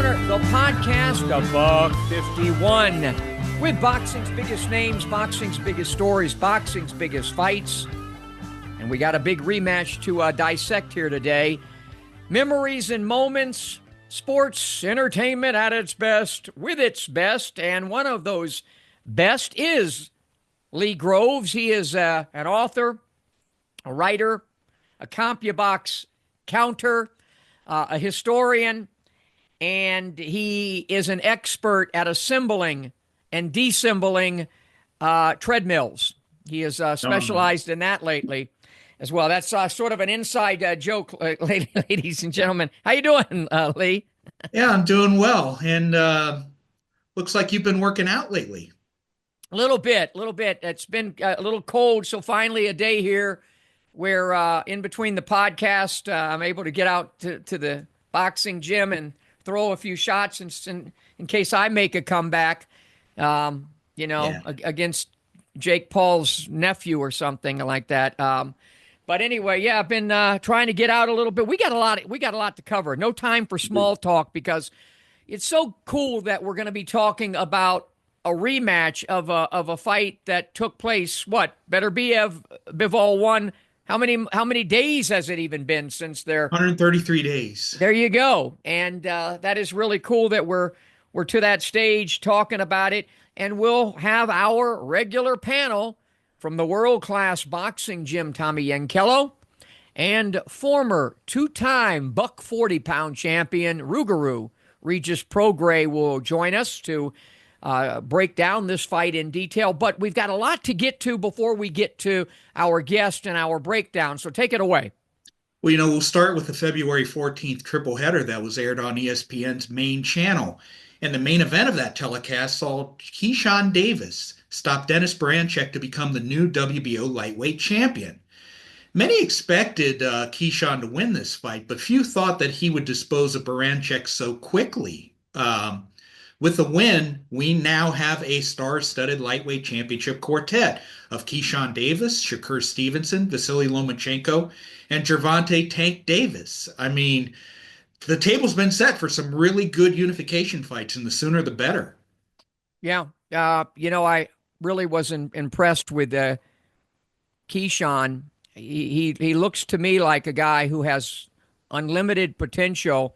Corner, the podcast of Buck 51, with boxing's biggest names, boxing's biggest stories, boxing's biggest fights. And we got a big rematch to dissect here today. Memories and moments, sports, entertainment at its best, with its best. And one of those best is Lee Groves. He is an author, a writer, a CompuBox counter, a historian, and he is an expert at assembling and deassembling treadmills. He has specialized in that lately as well. That's sort of an inside joke, ladies and gentlemen. How you doing, Lee? Yeah, I'm doing well. And looks like you've been working out lately. A little bit. It's been a little cold, so finally a day here where in between the podcast, I'm able to get out to the boxing gym and throw a few shots in case I make a comeback, against Jake Paul's nephew or something like that. But anyway, yeah, I've been trying to get out a little bit. We got a lot to cover. No time for small talk because it's so cool that we're going to be talking about a rematch of a fight that took place. Beterbiev, Bivol won. How many days has it even been since their 133 days? There you go. And that is really cool that we're to that stage talking about it. And we'll have our regular panel from the world-class boxing gym, Tommy Yankello, and former two-time Buck 40-pound champion, Rougarou, Regis Prograis, will join us to break down this fight in detail. But we've got a lot to get to before we get to our guest and our breakdown. So take it away. Well, we'll start with the February 14th triple header that was aired on ESPN's main channel. And the main event of that telecast saw Keyshawn Davis stop Dennis Baranchyk to become the new WBO lightweight champion. Many expected Keyshawn to win this fight, but few thought that he would dispose of Baranchyk so quickly. With the win, we now have a star-studded lightweight championship quartet of Keyshawn Davis, Shakur Stevenson, Vasily Lomachenko, and Gervonta Tank Davis. I mean, the table's been set for some really good unification fights, and the sooner the better. Yeah. I really was impressed with Keyshawn. He looks to me like a guy who has unlimited potential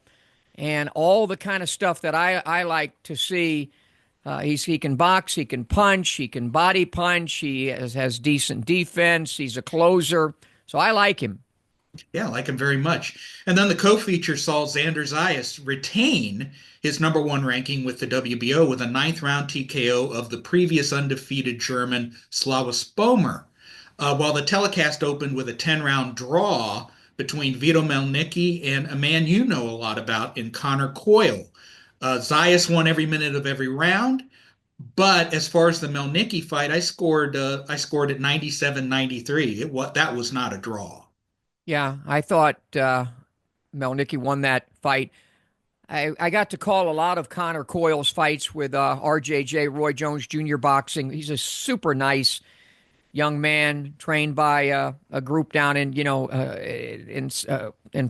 and all the kind of stuff that I like to see. He can box, he can punch, he can body punch, he has decent defense, he's a closer. So I like him. Yeah, I like him very much. And then the co-feature saw Xander Zayas retain his number one ranking with the WBO with a ninth-round TKO of the previous undefeated German Slava Spomer, while the telecast opened with a 10-round draw between Vito Melnicki and a man you know a lot about in Connor Coyle. Zayas won every minute of every round, but as far as the Melnicki fight, I scored at 97-93. That was not a draw. Yeah, I thought Melnicki won that fight. I got to call a lot of Connor Coyle's fights with RJJ, Roy Jones Jr. Boxing. He's a super nice young man trained by a group down in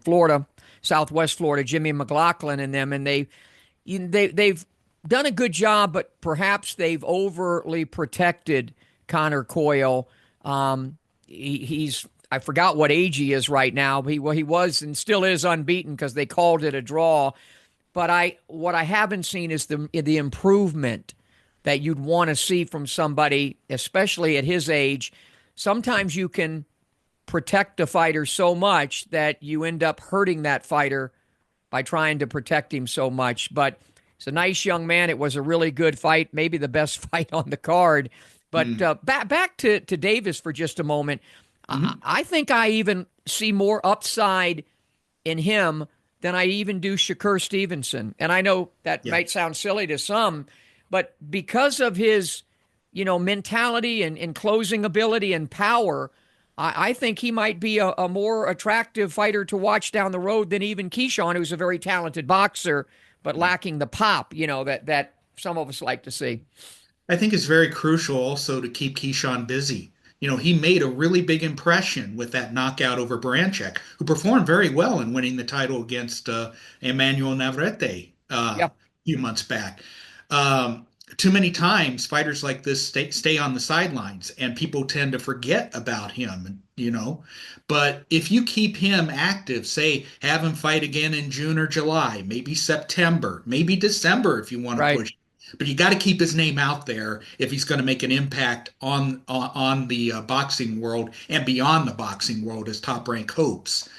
Florida, Southwest Florida, Jimmy McLaughlin and them, and they've done a good job, but perhaps they've overly protected Connor Coyle. He's I forgot what age he is right now. He was and still is unbeaten because they called it a draw. But what I haven't seen is the improvement that you'd want to see from somebody, especially at his age. Sometimes you can protect a fighter so much that you end up hurting that fighter by trying to protect him so much. But he's a nice young man. It was a really good fight, maybe the best fight on the card. But back to Davis for just a moment. I think I even see more upside in him than I even do Shakur Stevenson. And I know that might sound silly to some, but because of his, mentality and closing ability and power, I think he might be a more attractive fighter to watch down the road than even Keyshawn, who's a very talented boxer, but lacking the pop, that some of us like to see. I think it's very crucial also to keep Keyshawn busy. He made a really big impression with that knockout over Baranchyk, who performed very well in winning the title against Emmanuel Navarrete. Yep. a few months back. Um, Too many times, fighters like this stay on the sidelines, and people tend to forget about him. But if you keep him active, say have him fight again in June or July, maybe September, maybe December, if you want to Right. push. But you got to keep his name out there if he's going to make an impact on the boxing world and beyond the boxing world as Top Rank hopes.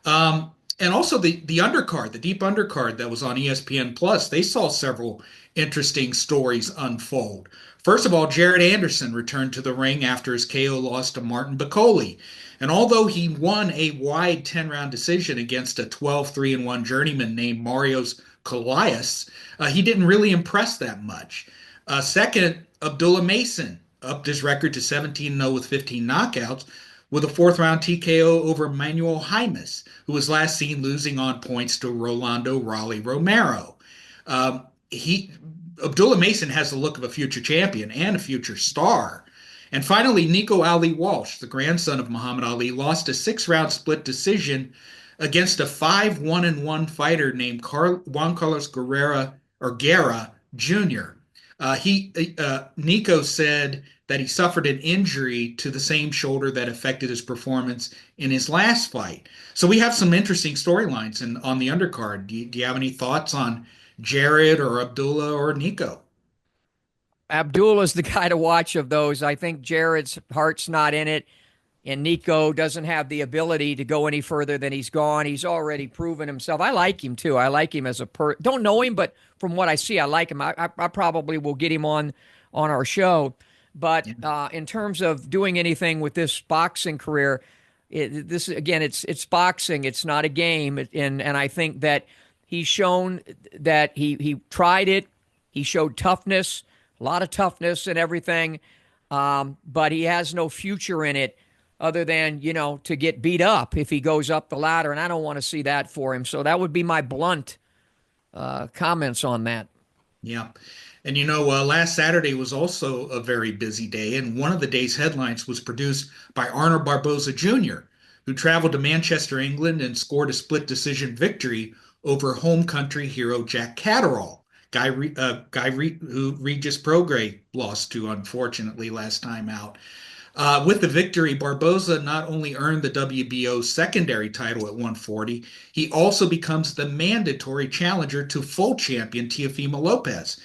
And also the undercard, the deep undercard that was on ESPN Plus, they saw several interesting stories unfold. First of all, Jared Anderson returned to the ring after his KO loss to Martin Bacoli. And although he won a wide 10-round decision against a 12-3-1 journeyman named Marios Kolias, he didn't really impress that much. Second, Abdullah Mason upped his record to 17-0 with 15 knockouts with a fourth round TKO over Manuel Jaimes, who was last seen losing on points to Rolando Raleigh Romero. He Abdullah Mason has the look of a future champion and a future star. And finally, Nico Ali Walsh, the grandson of Muhammad Ali, lost a 6-round split decision against a 5-1-1 fighter named Juan Carlos Guerra Jr. Nico said that he suffered an injury to the same shoulder that affected his performance in his last fight. So we have some interesting storylines on the undercard. Do you have any thoughts on Jared or Abdullah or Nico? Abdullah's the guy to watch of those. I think Jared's heart's not in it, and Nico doesn't have the ability to go any further than he's gone. He's already proven himself. I like him too. I like him as a don't know him, but from what I see, I like him. I probably will get him on our show. But Yeah. in terms of doing anything with this boxing career, this again, it's boxing. It's not a game, and I think that he's shown that he tried it. He showed toughness, a lot of toughness and everything, but he has no future in it other than to get beat up if he goes up the ladder, and I don't want to see that for him. So that would be my blunt comments on that. Yeah. And last Saturday was also a very busy day, and one of the day's headlines was produced by Arnold Barboza Jr., who traveled to Manchester, England, and scored a split decision victory over home country hero Jack Catterall, who Regis Prograis lost to, unfortunately, last time out. With the victory, Barboza not only earned the WBO's secondary title at 140, he also becomes the mandatory challenger to full champion Teofimo Lopez.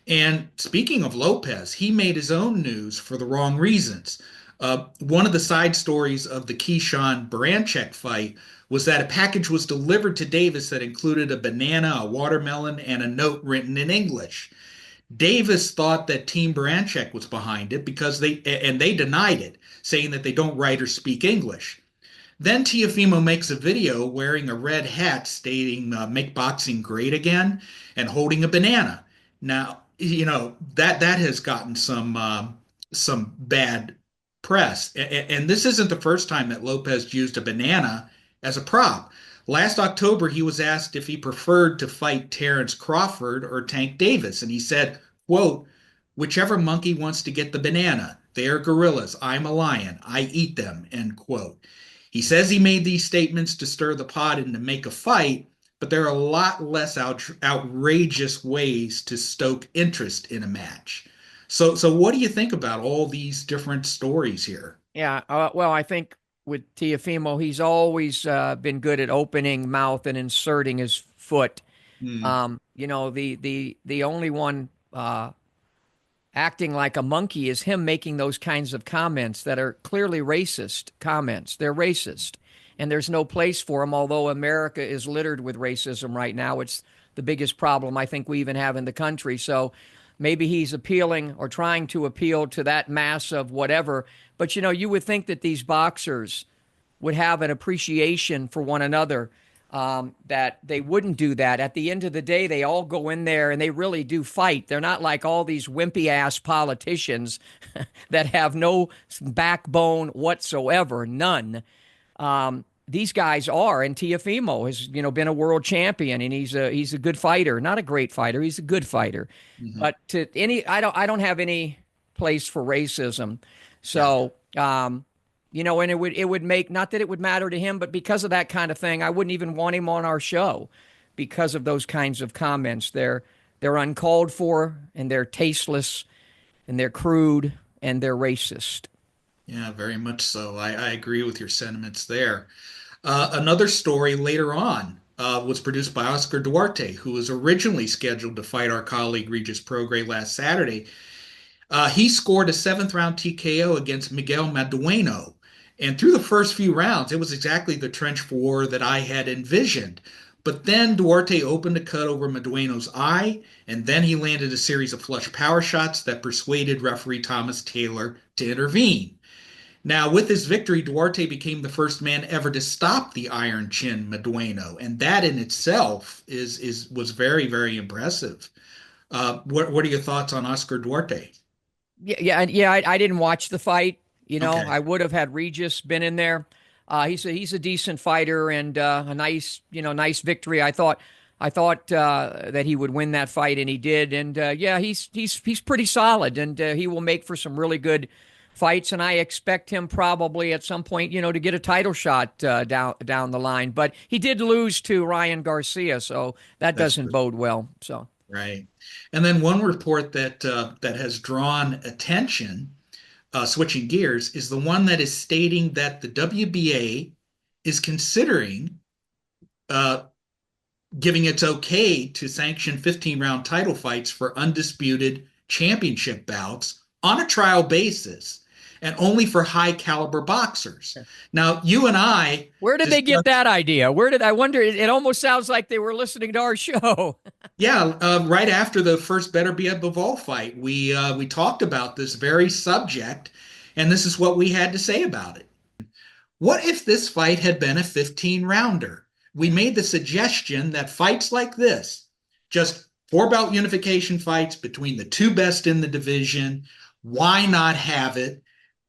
And speaking of Lopez, he made his own news for the wrong reasons. One of the side stories of the Keyshawn Baranchek fight was that a package was delivered to Davis that included a banana, a watermelon, and a note written in English. Davis thought that Team Baranchek was behind it because they denied it, saying that they don't write or speak English. Then Teofimo makes a video wearing a red hat stating "Make boxing great again" and holding a banana. Now, that has gotten some bad press, and this isn't the first time that Lopez used a banana as a prop. Last October, he was asked if he preferred to fight Terrence Crawford or Tank Davis, and he said, quote, "Whichever monkey wants to get the banana. They are gorillas. I'm a lion. I eat them," end quote. He says he made these statements to stir the pot and to make a fight, but there are a lot less outrageous ways to stoke interest in a match. So what do you think about all these different stories here? Yeah, well, I think with Teofimo, he's always been good at opening mouth and inserting his foot. Hmm. The only one acting like a monkey is him making those kinds of comments that are clearly racist comments. They're racist, and there's no place for them. Although America is littered with racism right now, it's the biggest problem I think we even have in the country. So maybe he's appealing or trying to appeal to that mass of whatever. But you would think that these boxers would have an appreciation for one another, that they wouldn't do that. At the end of the day, they all go in there and they really do fight. They're not like all these wimpy ass politicians that have no backbone whatsoever, none. These guys are, and Teofimo has been a world champion, and he's a good fighter, not a great fighter. He's a good fighter, Mhm. but I don't have any place for racism. Yeah. So and it would make, not that it would matter to him, but because of that kind of thing, I wouldn't even want him on our show because of those kinds of comments. They're uncalled for, and they're tasteless, and they're crude, and they're racist. Yeah, very much so. I agree with your sentiments there. Another story later on was produced by Oscar Duarte, who was originally scheduled to fight our colleague Regis Prograis last Saturday. He scored a seventh round TKO against Miguel Madueno. And through the first few rounds, it was exactly the trench war that I had envisioned. But then Duarte opened a cut over Madueno's eye, and then he landed a series of flush power shots that persuaded referee Thomas Taylor to intervene. Now, with his victory, Duarte became the first man ever to stop the Iron Chin Madueno, and that in itself is was very, very impressive. What are your thoughts on Oscar Duarte? Yeah. I didn't watch the fight. Okay. I would have had Regis been in there. He's a decent fighter and a nice victory. I thought that he would win that fight, and he did. And yeah, he's pretty solid, and he will make for some really good fights. And I expect him probably at some point, to get a title shot down the line. But he did lose to Ryan Garcia, so that That's doesn't bode well. So. right. And then one report that has drawn attention, switching gears, is the one that is stating that the WBA is considering uh, giving its okay to sanction 15-round title fights for undisputed championship bouts on a trial basis and only for high caliber boxers. Now, you and I Where did they get discussed, that idea? Where did I wonder? It almost sounds like they were listening to our show. yeah, right after the first Beterbiev Bivol fight, we talked about this very subject, and this is what we had to say about it. What if this fight had been a 15 rounder? We made the suggestion that fights like this, just four belt unification fights between the two best in the division, why not have it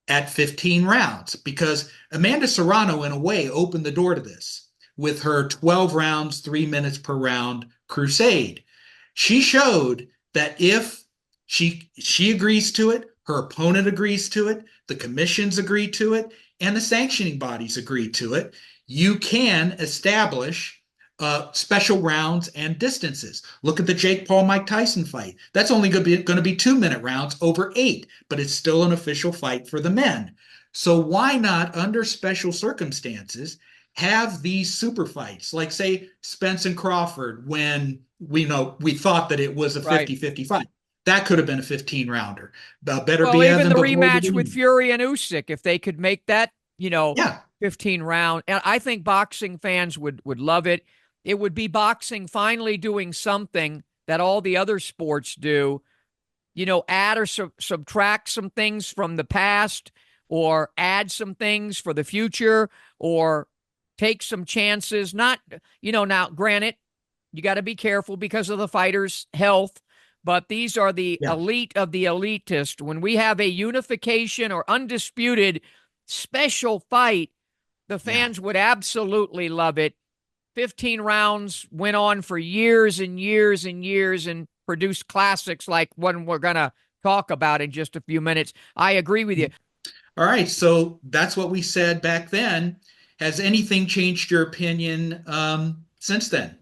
at 15 rounds? Because Amanda Serrano, in a way, opened the door to this with her 12 rounds, 3 minutes per round crusade. She showed that if she agrees to it, her opponent agrees to it, the commissions agree to it, and the sanctioning bodies agree to it, you can establish special rounds and distances. Look at the Jake Paul Mike Tyson fight. That's only going to be 2 minute rounds over 8, but it's still an official fight for the men. So why not, under special circumstances, have these super fights, like say Spence and Crawford, when we thought that it was a Right. 50-50 fight. That could have been a 15 rounder. Better Well, be even Evan the before rematch with the Fury and Usyk, if they could make that, yeah. 15 round, and I think boxing fans would love it. It would be boxing finally doing something that all the other sports do. Add or subtract some things from the past, or add some things for the future, or take some chances. Not, now, granted, you got to be careful because of the fighter's health, but these are the Yeah. elite of the elitist. When we have a unification or undisputed special fight, the Yeah. fans would absolutely love it. 15 rounds went on for years and years and years and produced classics like one we're going to talk about in just a few minutes. I agree with you. All right, so that's what we said back then. Has anything changed your opinion since then?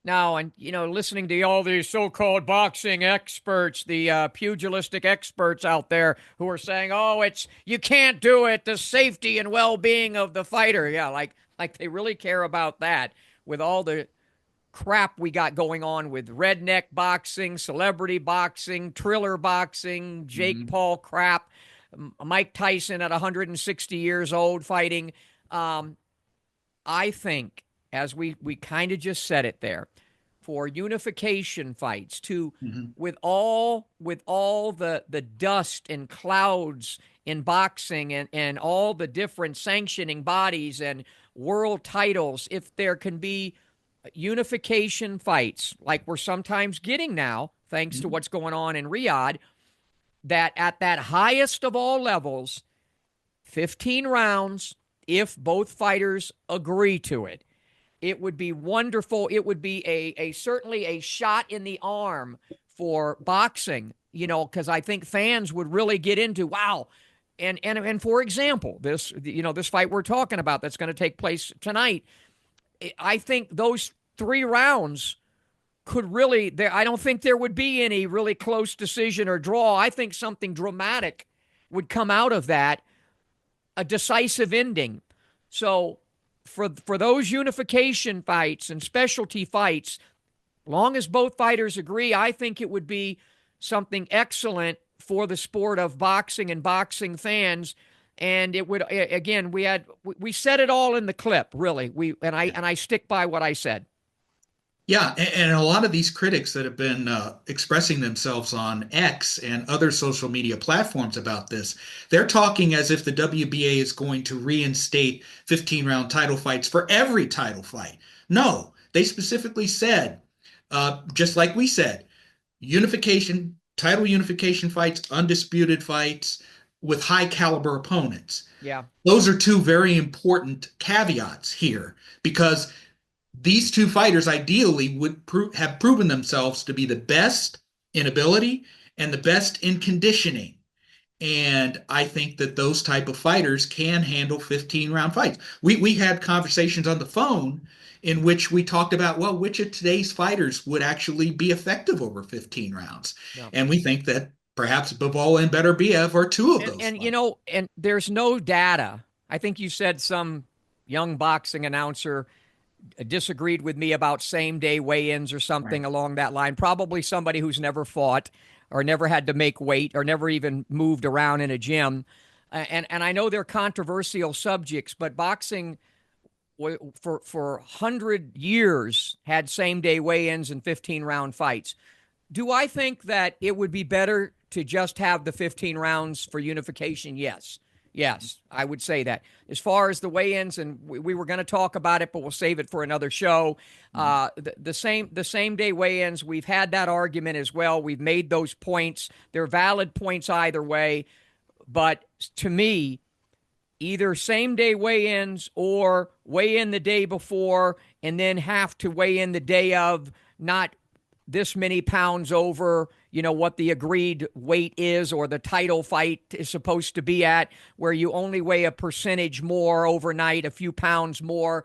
Now, and listening to all these so-called boxing experts, the pugilistic experts out there who are saying, "Oh, it's you can't do it. The safety and well-being of the fighter." Yeah, like they really care about that with all the crap we got going on with redneck boxing, celebrity boxing, Triller boxing, Jake Mhm. Paul crap, Mike Tyson at 160 years old fighting. Um, I think, as we kind of just said it there, for unification fights to Mhm. with all the dust and clouds in boxing and all the different sanctioning bodies and world titles, if there can be unification fights like we're sometimes getting now, thanks to Mhm. what's going on in Riyadh, that at that highest of all levels, 15 rounds, if both fighters agree to it, it would be wonderful. It would be a certainly a shot in the arm for boxing, because I think fans would really get into, wow. And for example, this fight we're talking about that's going to take place tonight, I think those 3 rounds could really there. I don't think there would be any really close decision or draw. I think something dramatic would come out of that, a decisive ending. So for those unification fights and specialty fights, long as both fighters agree, I think it would be something excellent for the sport of boxing and boxing fans. And it would, again, we said it all in the clip, really. I stick by what I said. Yeah, and a lot of these critics that have been expressing themselves on X and other social media platforms about this, they're talking as if the WBA is going to reinstate 15-round title fights for every title fight. No, they specifically said, just like we said, unification, title unification fights, undisputed fights with high caliber opponents. Yeah. Those are two very important caveats here because these two fighters ideally would have proven themselves to be the best in ability and the best in conditioning. And I think that those type of fighters can handle 15-round fights. We had conversations on the phone in which we talked about, well, which of today's fighters would actually be effective over 15 rounds. Yeah. And we think that perhaps Bivol and Beterbiev are two of those And fighters. and there's no data. I think you said some young boxing announcer disagreed with me about same day weigh-ins or something Right. along that line. Probably somebody who's never fought or never had to make weight or never even moved around in a gym. And I know they're controversial subjects, but boxing for 100 years had same day weigh-ins and 15-round fights. Do I think that it would be better to just have the 15 rounds for unification? Yes. Yes, I would say that. As far as the weigh-ins, and we were going to talk about it, but we'll save it for another show. The same day weigh-ins, we've had that argument as well. We've made those points. They're valid points either way. But to me, either same day weigh-ins or weigh in the day before and then have to weigh in the day of, not this many pounds over, what the agreed weight is or the title fight is supposed to be at, where you only weigh a percentage more overnight, a few pounds more,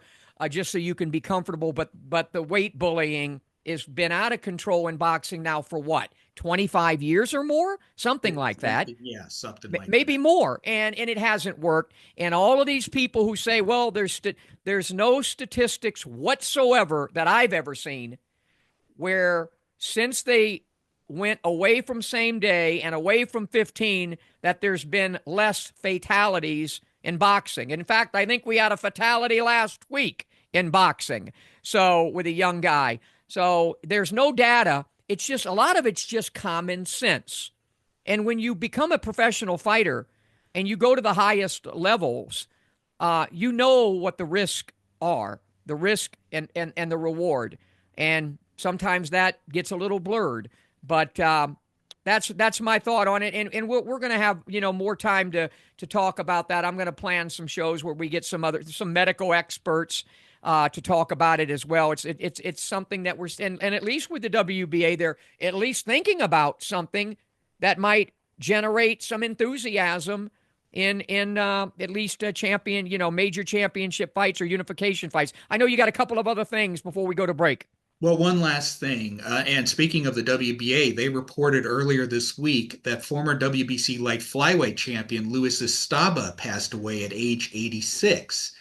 just so you can be comfortable. But the weight bullying has been out of control in boxing now for what, 25 years or more? Something like that. Yeah, something like Maybe that. more, and it hasn't worked. And all of these people who say, well, there's no statistics whatsoever that I've ever seen where since they went away from same day and away from 15 that there's been less fatalities in boxing. In fact, I think we had a fatality last week in boxing, so with a young guy. So there's no data. It's just a lot of it's just common sense. And when you become a professional fighter and you go to the highest levels, you know what the risks are, the risk and the reward. And sometimes that gets a little blurred. But that's my thought on it. And we're going to have more time to talk about that. I'm going to plan some shows where we get some medical experts to talk about it as well. It's something that and at least with the WBA, they're at least thinking about something that might generate some enthusiasm in at least a champion, major championship fights or unification fights. I know you got a couple of other things before we go to break. Well, one last thing, and speaking of the WBA, they reported earlier this week that former WBC light flyweight champion Luis Estaba passed away at age 86.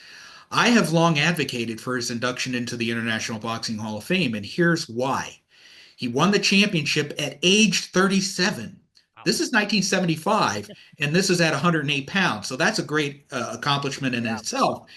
I have long advocated for his induction into the International Boxing Hall of Fame, and here's why. He won the championship at age 37. This is 1975, and this is at 108 pounds. So that's a great accomplishment in Yeah. itself.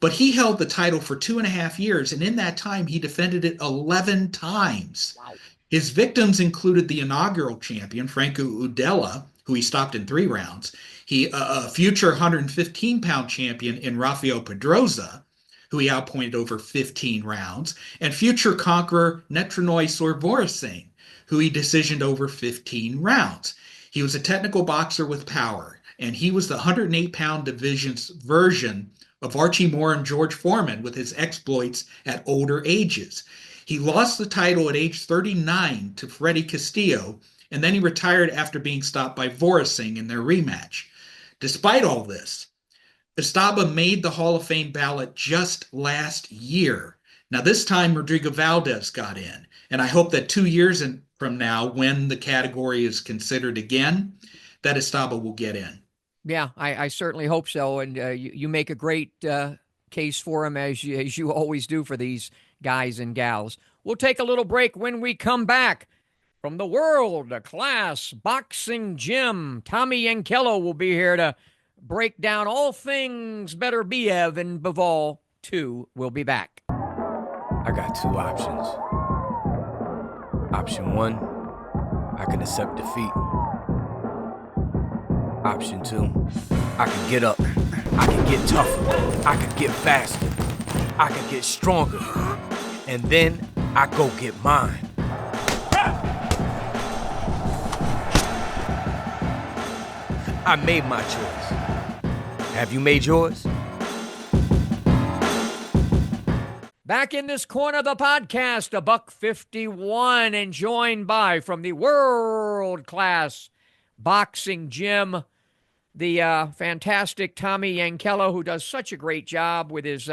But he held the title for 2.5 years, and in that time, he defended it 11 times. Wow. His victims included the inaugural champion, Franco Udella, who he stopped in 3 rounds, a future 115-pound champion in Rafael Pedroza, who he outpointed over 15 rounds, and future conqueror Netrinoy Sorvorsing, who he decisioned over 15 rounds. He was a technical boxer with power, and he was the 108-pound division's version of Archie Moore and George Foreman with his exploits at older ages. He lost the title at age 39 to Freddie Castillo, and then he retired after being stopped by Vorising in their rematch. Despite all this, Estaba made the Hall of Fame ballot just last year. Now, this time, Rodrigo Valdez got in. And I hope that 2 years from now, when the category is considered again, that Estaba will get in. Yeah, I certainly hope so. And you make a great case for him, as you always do for these guys and gals. We'll take a little break. When we come back from the world class boxing gym, Tommy Yankello will be here to break down all things Beterbiev and Bivol 2. We'll be back. I got two options. Option one, I can accept defeat. Option two, I can get up, I can get tougher, I can get faster, I can get stronger, and then I go get mine. I made my choice. Have you made yours? Back in this corner of the podcast, a $151, and joined by, from the world-class boxing gym, the fantastic Tommy Yankello, who does such a great job with his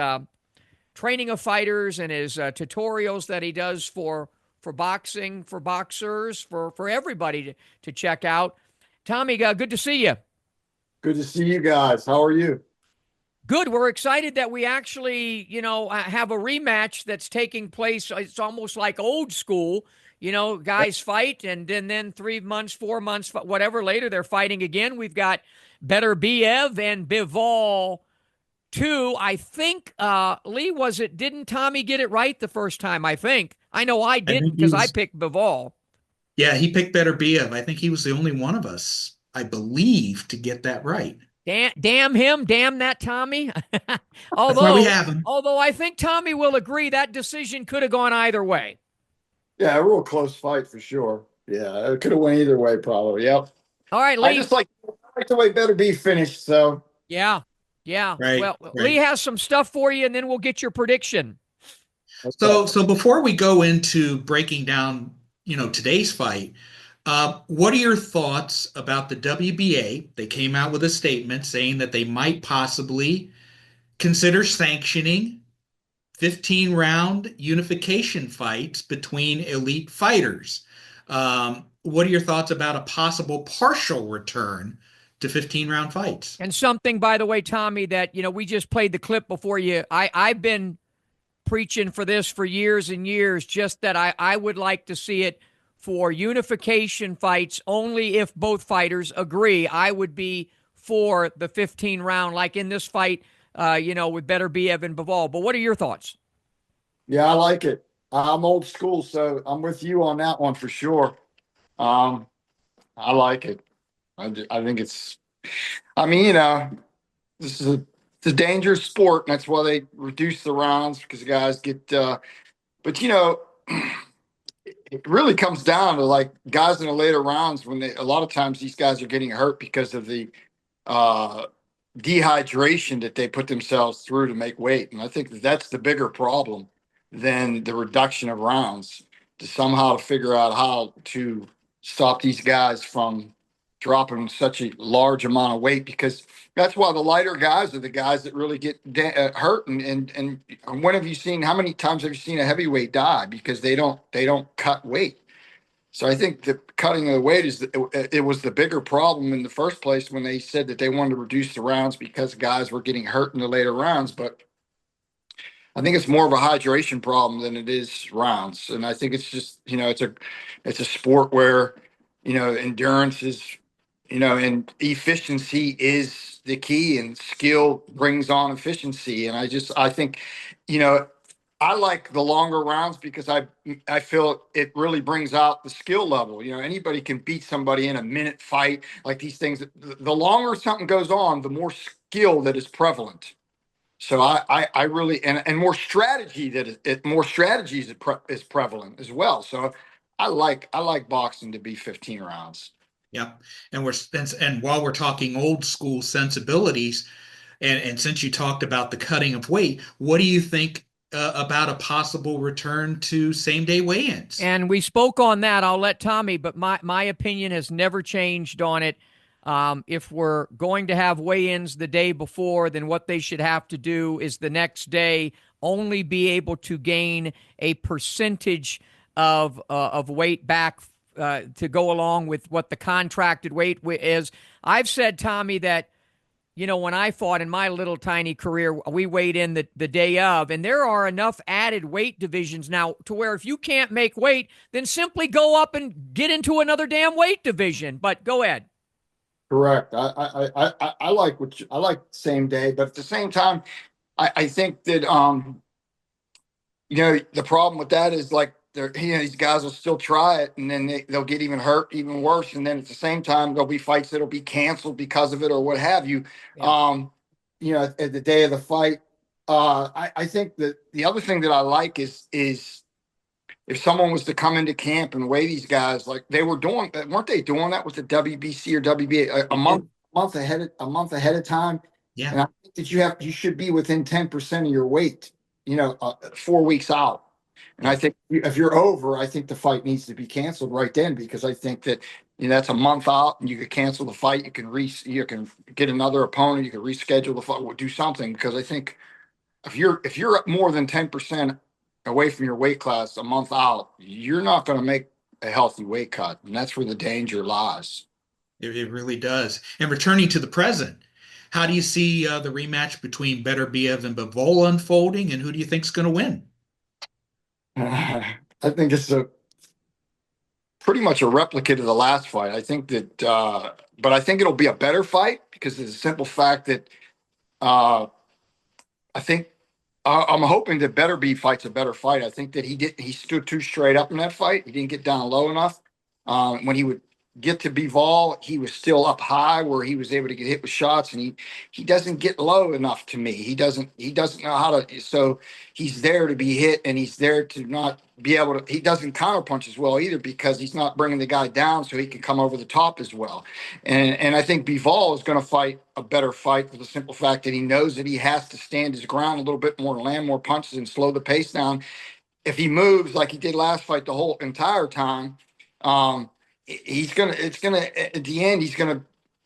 training of fighters and his tutorials that he does for boxing, for boxers, for everybody to check out. Tommy, good to see you. Good to see you guys. How are you? Good. We're excited that we actually, have a rematch that's taking place. It's almost like old school. Guys fight, and then 3 months, 4 months, whatever later, they're fighting again. We've got Beterbiev and Bivol 2. I think, Lee, didn't Tommy get it right the first time? I think. I know I didn't, because I picked Bivol. Yeah, he picked Beterbiev. I think he was the only one of us, I believe, to get that right. Damn him. Damn that Tommy. That's why we have him. Although I think Tommy will agree that decision could have gone either way. Yeah, a real close fight for sure. Yeah, it could have went either way probably. Yep. All right, Lee. I just like the way Beterbiev finished, so. Yeah. Right, well, right. Lee has some stuff for you, and then we'll get your prediction. So before we go into breaking down, today's fight, what are your thoughts about the WBA? They came out with a statement saying that they might possibly consider sanctioning 15-round unification fights between elite fighters. What are your thoughts about a possible partial return to 15-round fights? And something, by the way, Tommy, that, we just played the clip before you. I've been preaching for this for years and years, just that I would like to see it for unification fights only if both fighters agree. I would be for the 15-round, like in this fight, with Beterbiev and Bivol. But what are your thoughts? Yeah, I like it. I'm old school, so I'm with you on that one for sure. I like it. I think it's, this is it's a dangerous sport, and that's why they reduce the rounds, because the guys get, but it really comes down to like guys in the later rounds when a lot of times these guys are getting hurt because of the dehydration that they put themselves through to make weight. And I think that's the bigger problem than the reduction of rounds, to somehow figure out how to stop these guys from dropping such a large amount of weight, because that's why the lighter guys are the guys that really get hurt. And when have you seen, how many times have you seen a heavyweight die because they don't cut weight? So I think the cutting of the weight it was the bigger problem in the first place when they said that they wanted to reduce the rounds because guys were getting hurt in the later rounds. But I think it's more of a hydration problem than it is rounds. And I think it's just, it's a sport where, endurance is, and efficiency is the key, and skill brings on efficiency. And I think, I like the longer rounds because I feel it really brings out the skill level. Anybody can beat somebody in a minute fight. Like these things, the longer something goes on, the more skill that is prevalent. So I really, and more strategy more strategies is prevalent as well. So I like boxing to be 15 rounds. Yep. And while we're talking old school sensibilities, and since you talked about the cutting of weight, what do you think about a possible return to same-day weigh-ins? And we spoke on that. I'll let Tommy, but my opinion has never changed on it. If we're going to have weigh-ins the day before, then what they should have to do is the next day only be able to gain a percentage of weight back to go along with what the contracted weight is. I've said, Tommy, that when I fought in my little tiny career, we weighed in the day of, and there are enough added weight divisions now to where if you can't make weight, then simply go up and get into another damn weight division. But go ahead. Correct. I like I like same day, but at the same time, I think that the problem with that is like these guys will still try it, and then they'll get even hurt, even worse, and then at the same time there'll be fights that'll be canceled because of it or what have you. Yeah. At the day of the fight, I think that the other thing that I like is if someone was to come into camp and weigh these guys like they were doing, weren't they doing that with the WBC or WBA a month ahead of time? Yeah. And I think that you should be within 10% of your weight, 4 weeks out. And I think if you're over, I think the fight needs to be canceled right then, because I think that that's a month out, and you could cancel the fight. You can get another opponent. You can reschedule the fight, or do something, because I think if you're more than 10% away from your weight class a month out, you're not going to make a healthy weight cut, and that's where the danger lies. It really does. And returning to the present, how do you see the rematch between Beterbiev and Bivol unfolding, and who do you think's going to win? I think it's pretty much a replica of the last fight. I think that, but I think it'll be a better fight because of the simple fact that I think I'm hoping that Beterbiev fights a better fight. I think that he stood too straight up in that fight. He didn't get down low enough. When he would get to Bivol, he was still up high where he was able to get hit with shots, and he doesn't get low enough to me. He doesn't know how to. So he's there to be hit, and he's there to not be able to. He doesn't counterpunch as well either, because he's not bringing the guy down so he can come over the top as well. And I think Bivol is going to fight a better fight for the simple fact that he knows that he has to stand his ground a little bit more, land more punches, and slow the pace down. If he moves like he did last fight the whole entire time, at the end, he's gonna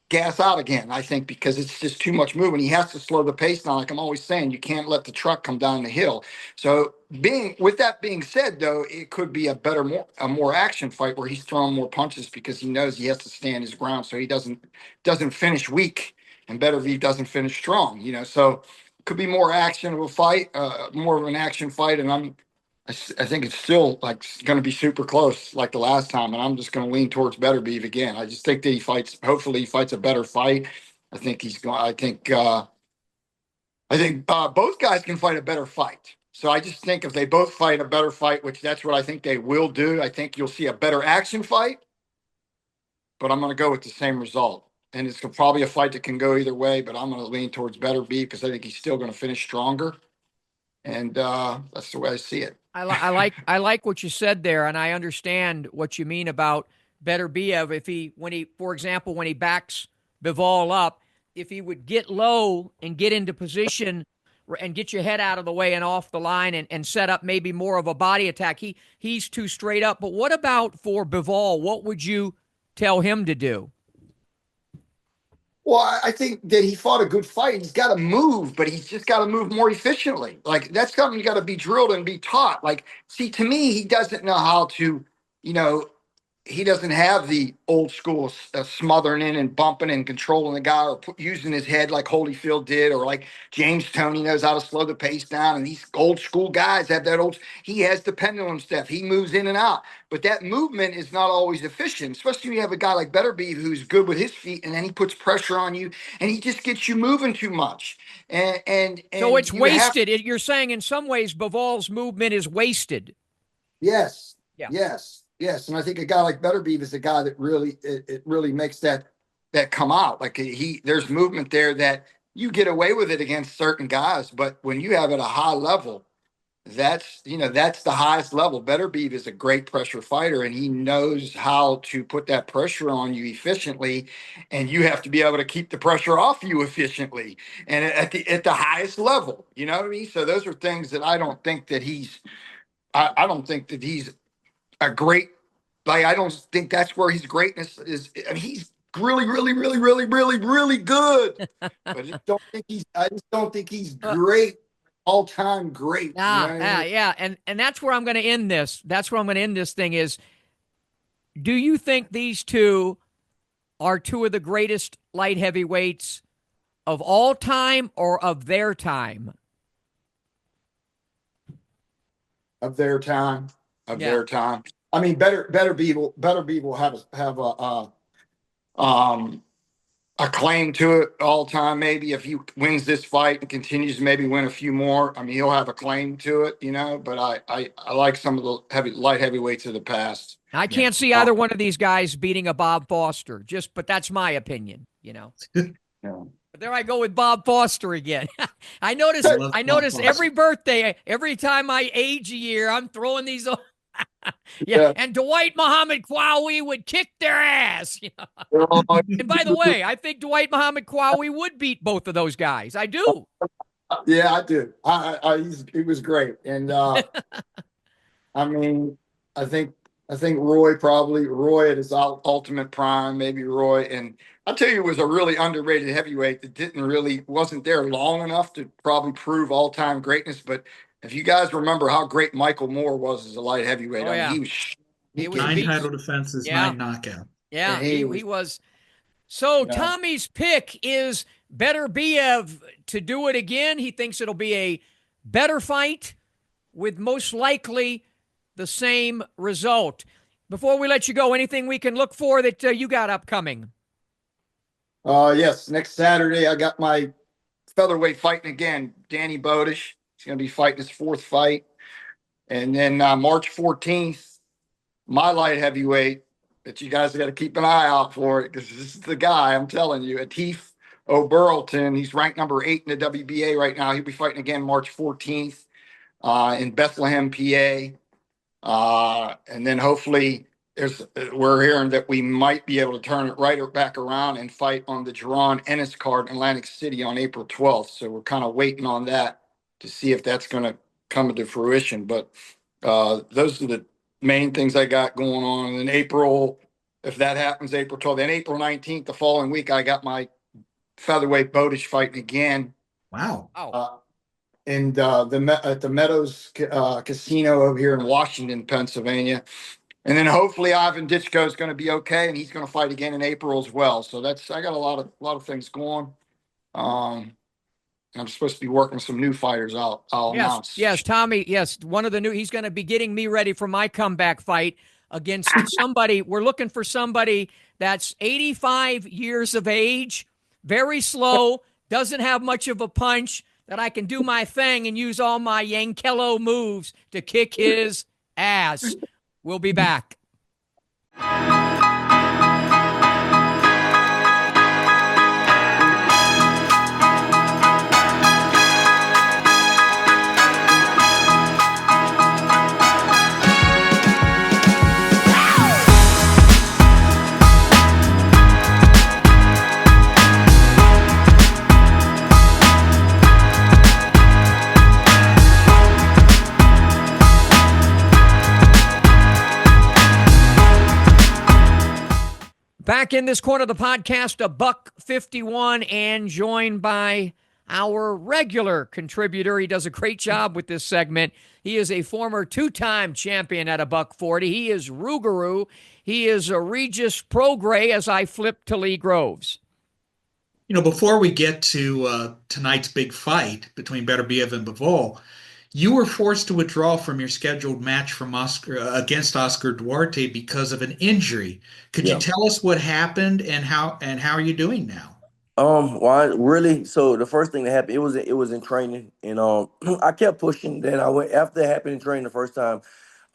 gas out again, I think, because it's just too much movement. He has to slow the pace down. Like I'm always saying, you can't let the truck come down the hill. So with that being said, though, it could be a more action fight where he's throwing more punches because he knows he has to stand his ground so he doesn't finish weak, and Beterbiev doesn't finish strong, so it could be more action of a fight, more of an action fight. And I think it's still like going to be super close like the last time, and I'm just going to lean towards Beterbiev again. I just think that hopefully he fights a better fight. I think both guys can fight a better fight. So I just think if they both fight a better fight, which that's what I think they will do, I think you'll see a better action fight, but I'm going to go with the same result. And it's probably a fight that can go either way, but I'm going to lean towards Beterbiev because I think he's still going to finish stronger. And that's the way I see it. I like what you said there, and I understand what you mean about Beterbiev. For example, when he backs Bivol up, if he would get low and get into position and get your head out of the way and off the line and set up maybe more of a body attack, he's too straight up. But what about for Bivol? What would you tell him to do? Well, I think that he fought a good fight. He's got to move, but he's just got to move more efficiently. Like that's something you got to be drilled and be taught. Like, see, to me, he doesn't know how to, he doesn't have the old school smothering in and bumping and controlling the guy, or using his head like Holyfield did, or like James Toney knows how to slow the pace down. And these old school guys have that he has the pendulum step. He moves in and out, but that movement is not always efficient, especially when you have a guy like Beterbiev who's good with his feet, and then he puts pressure on you and he just gets you moving too much. And so it's wasted. You're saying in some ways Bivol's movement is wasted. Yes. Yeah. Yes, and I think a guy like Beterbiev is a guy that really makes that come out. Like there's movement there that you get away with it against certain guys, but when you have at a high level, that's the highest level. Beterbiev is a great pressure fighter, and he knows how to put that pressure on you efficiently, and you have to be able to keep the pressure off you efficiently and at the highest level. You know what I mean? So those are things that I don't think that he's a great, like, I don't think that's where his greatness is. I mean, he's really, really, really, really, really, really good. But I just don't think he's great all-time great. You know Yeah, what I yeah, mean? yeah. And that's where I'm going to end this. That's where I'm going to end this thing is, do you think these two are two of the greatest light heavyweights of all time or of their time? Of their time, of Yeah. their time. I mean, Beterbiev have um a claim to it all time. Maybe if he wins this fight and continues to maybe win a few more, I mean, he'll have a claim to it, you know. But I like some of the light heavyweights of the past. I Yeah. can't see either one of these guys beating a Bob Foster, but that's my opinion, you know. Yeah. But there I go with Bob Foster again. I I notice love I Bob notice Foster. every birthday, every time I age a year, I'm throwing these yeah, Yeah. and Dwight Muhammad Kwawi would kick their ass. You know? And by the way, I think Dwight Muhammad Kwawi would beat both of those guys. I do. Yeah, I do. He was great, and I mean, I think I think Roy at his ultimate prime, maybe Roy, and I'll tell you, it was a really underrated heavyweight that wasn't there long enough to probably prove all time greatness. But if you guys remember how great Michael Moore was as a light heavyweight, Oh I mean, yeah, he he was can, 9 beat. title defenses, Yeah, 9 knockouts. yeah, and he he he was, was. So you know, Tommy's pick is Beterbiev to do it again. He thinks it'll be a better fight with most likely the same result. Before we let you go, anything we can look for that you got upcoming? yes, next Saturday I got my featherweight fighting again. Danny Bodish. He's going to be fighting his fourth fight, and then March 14th. My light heavyweight that you guys got to keep an eye out for it because this is the guy I'm telling you, Atif O'Burlton. He's ranked number 8 in the WBA right now. He'll be fighting again March 14th in Bethlehem, PA. And then hopefully we're hearing that we might be able to turn it right back around and fight on the Jerron Ennis card in Atlantic City on April 12th. So we're kind of waiting on that to see if that's going to come into fruition. But those are the main things I got going on. And in April, if that happens, April 12th, then April 19th, the following week, I got my featherweight Bodish fighting again. Wow. Oh, And at the Meadows Casino over here in Washington, Pennsylvania. And then hopefully Ivan Ditchko is going to be okay, and he's going to fight again in April as well. So I got a lot of things going. I'm supposed to be working some new fighters. I'll yes, announce. yes, Tommy. Yes, one of the new. He's going to be getting me ready for my comeback fight against somebody. We're looking for somebody that's 85 years of age, very slow, doesn't have much of a punch, that I can do my thing and use all my Yankello moves to kick his ass. We'll be back. Back in this corner of the podcast, a buck 51, and joined by our regular contributor. He does a great job with this segment. He is a former two-time champion at a buck 40. He is Rougarou. He is a Regis Prograis as I flip to Lee Groves. Before we get to tonight's big fight between Beterbiev and Bivol, you were forced to withdraw from your scheduled match from against Oscar Duarte because of an injury. Could you tell us what happened and how are you doing now? Really, so the first thing that happened, it was in training, and I kept pushing. Then I went after it happened in training the first time.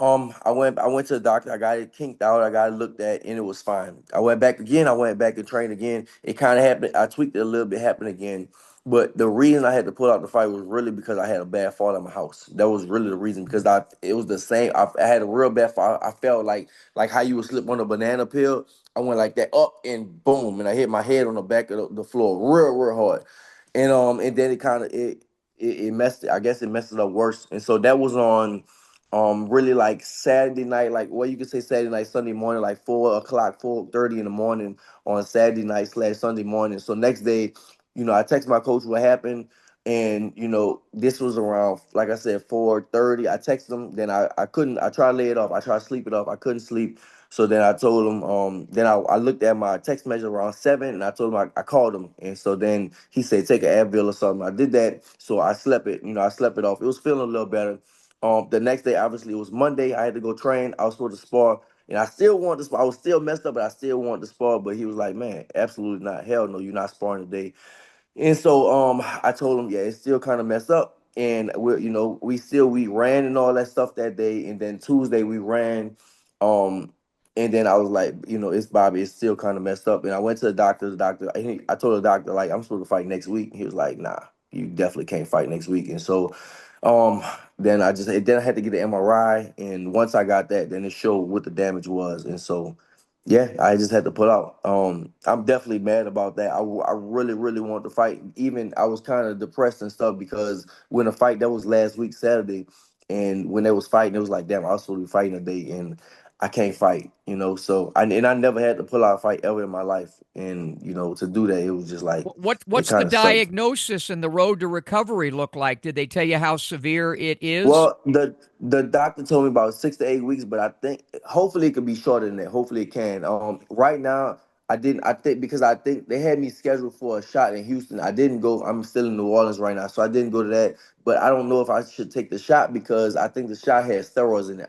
I went to the doctor. I got it kinked out. I got it looked at, and it was fine. I went back again. I went back and trained again. It kind of happened. I tweaked it a little bit. Happened again. But the reason I had to pull out the fight was really because I had a bad fall at my house. That was really the reason because it was the same. I had a real bad fall. I felt like how you would slip on a banana peel. I went like that up and boom, and I hit my head on the back of the floor real hard, and then it kind of it messed it. I guess it messed it up worse, and so that was on really like Saturday night, like you could say Saturday night, Sunday morning, like 4 o'clock, 4:30 in the morning on Saturday night / Sunday morning. So next day, I texted my coach what happened. And this was around, like I said, 4:30. I texted him. Then I couldn't. I tried to lay it off. I tried to sleep it off. I couldn't sleep. So then I told him. Then I looked at my text message around 7, and I told him I called him. And so then he said take an Advil or something. I did that. So I slept it. I slept it off. It was feeling a little better. The next day, obviously, it was Monday. I had to go train. I was supposed to spar. And I still wanted to spar. I was still messed up, but I still wanted to spar. But he was like, man, absolutely not. Hell no, you're not sparring today. And so I told him, yeah, it's still kind of messed up. And we ran and all that stuff that day. And then Tuesday we ran. Um and then I was like, it's Bobby, it's still kind of messed up. And I went to the doctor. I told the doctor, like, I'm supposed to fight next week. He was like, nah, you definitely can't fight next week. And so um then I had to get the MRI. And once I got that, then it showed what the damage was. And so yeah, I just had to pull out. I'm definitely mad about that. I really, really wanted to fight. Even I was kind of depressed and stuff because when the fight that was last week Saturday, and when they was fighting, it was like, damn, I was supposed to be fighting today, and I can't fight. So I never had to pull out a fight ever in my life, and to do that, it was just like it What's the kind of sucked. diagnosis and the road to recovery look like? Did they tell you how severe it is? Well, the doctor told me about 6 to 8 weeks, but I think hopefully it could be shorter than that. Hopefully it can. Right now I didn't. I think because I think they had me scheduled for a shot in Houston. I didn't go. I'm still in New Orleans right now, so I didn't go to that. But I don't know if I should take the shot because I think the shot has steroids in it.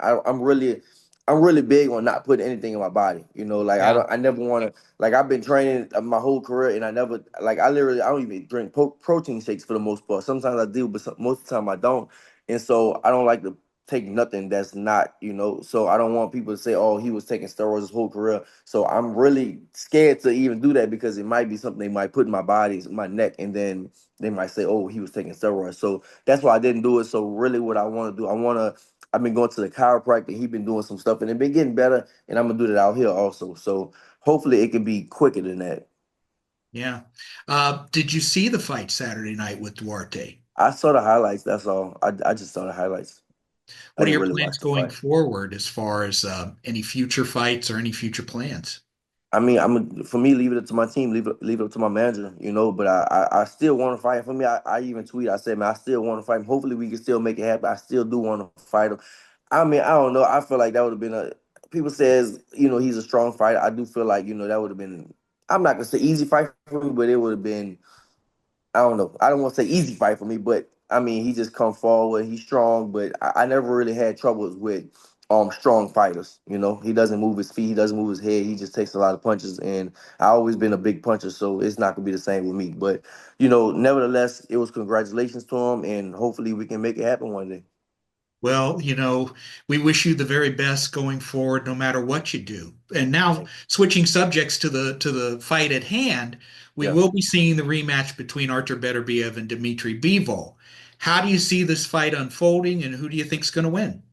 I'm really big on not putting anything in my body. Like I Yeah. don't. I never want to. Like I've been training my whole career, and I never like I don't even drink protein shakes for the most part. Sometimes I do, but most of the time I don't. And so I don't like to take nothing that's not. So I don't want people to say, oh, he was taking steroids his whole career. So I'm really scared to even do that because it might be something they might put in my body, my neck, and then they might say, oh, he was taking steroids. So that's why I didn't do it. So really what I want to do, I've been going to the chiropractor. He's been doing some stuff and it been getting better. And I'm gonna do that out here also. So hopefully it can be quicker than that. Yeah. Did you see the fight Saturday night with Duarte? I saw the highlights, that's all. I just saw the highlights. I What are didn't your really plans watch the going fight. forward as far as any future fights or any future plans? I mean, for me, leave it up to my team, leave it up to my manager. But I still want to fight. For me, I even tweet. I said, man, I still want to fight him. Hopefully, we can still make it happen. I still do want to fight him. I mean, I don't know. I feel like that would have been a. People says he's a strong fighter. I do feel like that would have been. I'm not gonna say easy fight for me, but it would have been. I don't know. I don't want to say easy fight for me, but I mean, he just come forward. He's strong, but I never really had troubles with strong fighters. He doesn't move his feet, he doesn't move his head. He just takes a lot of punches, and I always been a big puncher, so it's not gonna be the same with me. But nevertheless, it was congratulations to him, and hopefully we can make it happen one day. Well, we wish you the very best going forward, no matter what you do. And now, Thank switching subjects to the fight at hand, we Yeah. will be seeing the rematch between Artur Beterbiev and Dmitry Bivol. How do you see this fight unfolding, and who do you think is going to win?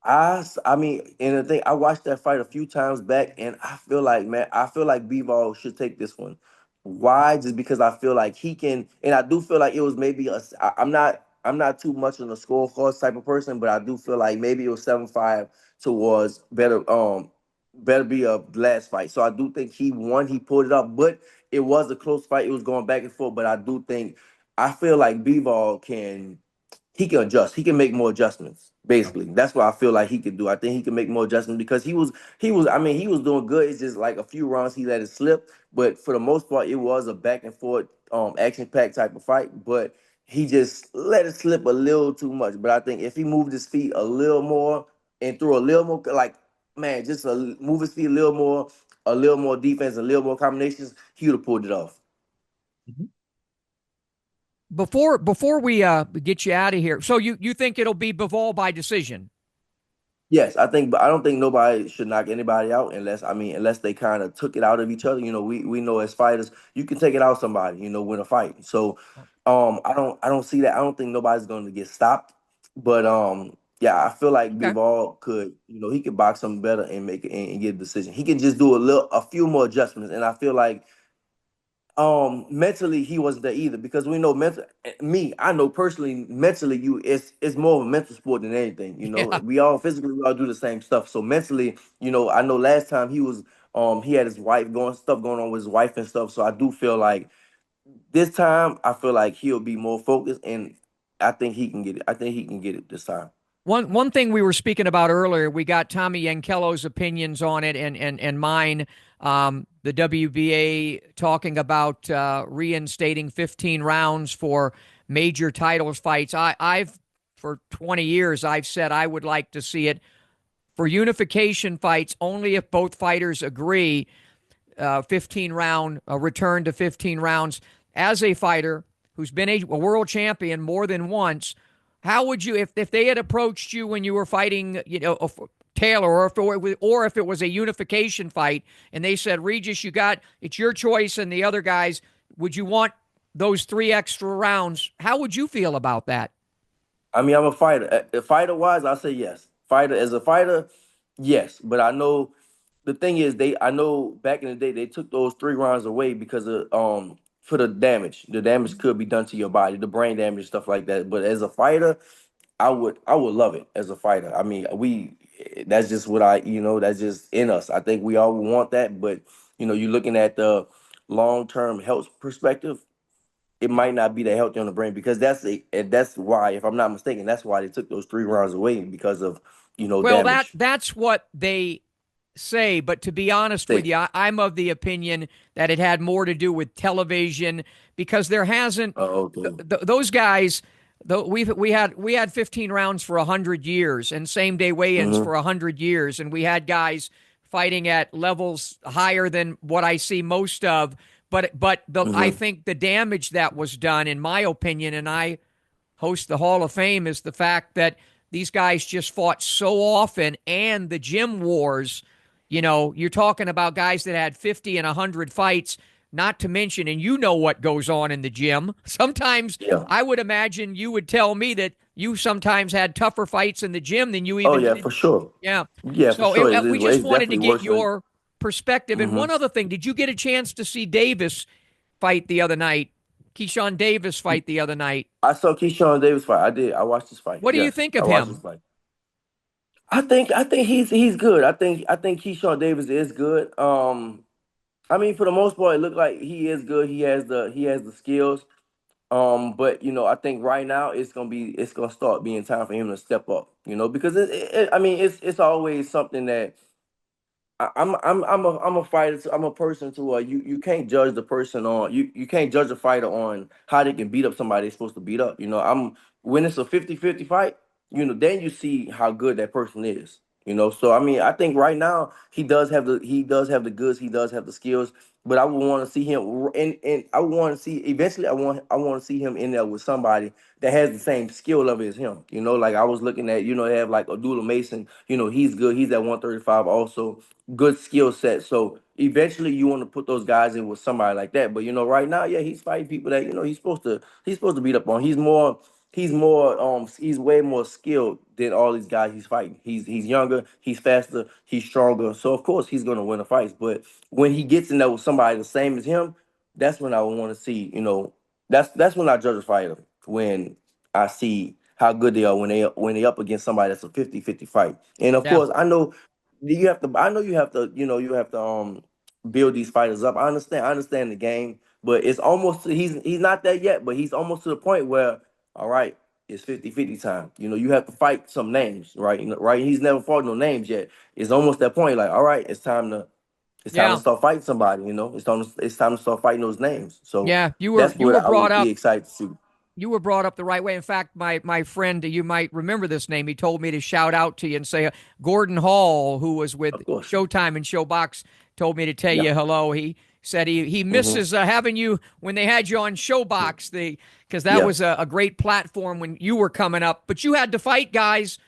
I mean, and the thing, I watched that fight a few times back, and I feel like, man, I feel like Bivol should take this one. Why? Just because I feel like he can, and I do feel like it was maybe I'm not too much on the scorecards type of person, but I do feel like maybe it was 7-5 towards better be a last fight. So I do think he won. He pulled it up, but it was a close fight. It was going back and forth, but I feel like Bivol he can adjust. He can make more adjustments. Basically, that's what I feel like he could do. I think he can make more adjustments because he was. I mean, he was doing good. It's just like a few rounds he let it slip, but for the most part, it was a back and forth, action packed type of fight. But he just let it slip a little too much. But I think if he moved his feet a little more and threw a little more, like man, move his feet a little more defense, a little more combinations, he would have pulled it off. Mhm. Before we get you out of here, so you think it'll be Bivol by decision? Yes, but I don't think nobody should knock anybody out unless they kind of took it out of each other. We know as fighters, you can take it out somebody, win a fight. So, I don't see that. I don't think nobody's going to get stopped. But yeah, I feel like Okay. Bivol could, he could box something better and make it and get a decision. He can just do a few more adjustments, and I feel like mentally he wasn't there either because we know I know personally mentally it's more of a mental sport than anything. Yeah. We all do the same stuff. So mentally, I know last time he had his wife going on with his wife and stuff. So I do feel like this time I feel like he'll be more focused, and I think he can get it. I think he can get it this time. One thing we were speaking about earlier, we got Tommy Yankello's opinions on it and mine. The WBA talking about reinstating 15 rounds for major titles fights. I've for 20 years I've said I would like to see it for unification fights only if both fighters agree. 15 round, a return to 15 rounds. As a fighter who's been a world champion more than once, how would you, if they had approached you when you were fighting, Taylor, or if it was a unification fight, and they said, Regis, it's your choice, and the other guys, would you want those 3 extra rounds? How would you feel about that? I mean, I'm a fighter. Fighter wise, I say yes. Fighter as a fighter, yes. But I know the thing is, I know back in the day they took those 3 rounds away because of for the damage. The damage could be done to your body, the brain damage, stuff like that. But as a fighter, I would love it as a fighter. I mean, that's just what that's just in us. I think we all want that, but you're looking at the long-term health perspective. It might not be that healthy on the brain because that's why, if I'm not mistaken, that's why they took those 3 rounds away because of Well, damage. that's what they say, but to be honest with Say, you, I'm of the opinion that it had more to do with television because there hasn't oh, okay. those guys. We had 15 rounds for 100 years and same day weigh-ins Mm-hmm. for 100 years, and we had guys fighting at levels higher than what I see most of. But I Mm-hmm. think the damage that was done, in my opinion, and I host the Hall of Fame, is the fact that these guys just fought so often, and the gym wars. You're talking about guys that had 50 and 100 fights, not to mention, and you know what goes on in the gym. Sometimes Yeah. I would imagine you would tell me that you sometimes had tougher fights in the gym than you Oh even yeah, did. for sure. Yeah. Yeah, for So sure. we just It's wanted to definitely get worse than. your perspective. And Mm-hmm. one other thing, did you get a chance to see Davis fight the other night? Keyshawn Davis fight the other night. I saw Keyshawn Davis fight. I did. I watched his fight. What do you Yes, think I of watched his him? fight. I think he's good. I think Keyshawn Davis is good. I mean, for the most part, it looked like he is good. He has the skills. But I think right now it's gonna start being time for him to step up. Because I mean, it's always something that I'm a fighter. I'm a person to you can't judge the person on you can't judge a fighter on how they can beat up somebody they're supposed to beat up. I'm when it's a 50-50 fight, then you see how good that person is. So I mean, I think right now he does have the goods, he does have the skills, but I would want to see him and I would want to see eventually I want to see him in there with somebody that has the same skill level as him. Like I was looking at, they have like Abdullah Mason, he's good, he's at 135 also, good skill set. So eventually you want to put those guys in with somebody like that. But right now, yeah, he's fighting people that he's supposed to beat up on. He's way more skilled than all these guys he's fighting. He's younger, he's faster, he's stronger. So of course he's gonna win the fights. But when he gets in there with somebody the same as him, that's when I would want to see, that's when I judge a fighter. When I see how good they are when they up against somebody that's a 50-50 fight. And of Yeah. course, I know you have to build these fighters up. I understand the game, but it's almost he's not there yet, but he's almost to the point where, all right, it's 50-50 time. You have to fight some names, right? Right? He's never fought no names yet. It's almost that point, like, all right, it's time to Yeah. start fighting somebody, it's time to start fighting those names. So Yeah. You were that's you what were I brought would up be excited to see. you were brought up the right way. In fact, my friend, you might remember this name. He told me to shout out to you and say Gordon Hall, who was with Of course. Showtime and Showbox, told me to tell Yeah. you hello. He said he Hmm. misses having you when they had you on Showbox, because that Yeah. was a great platform when you were coming up. But you had to fight guys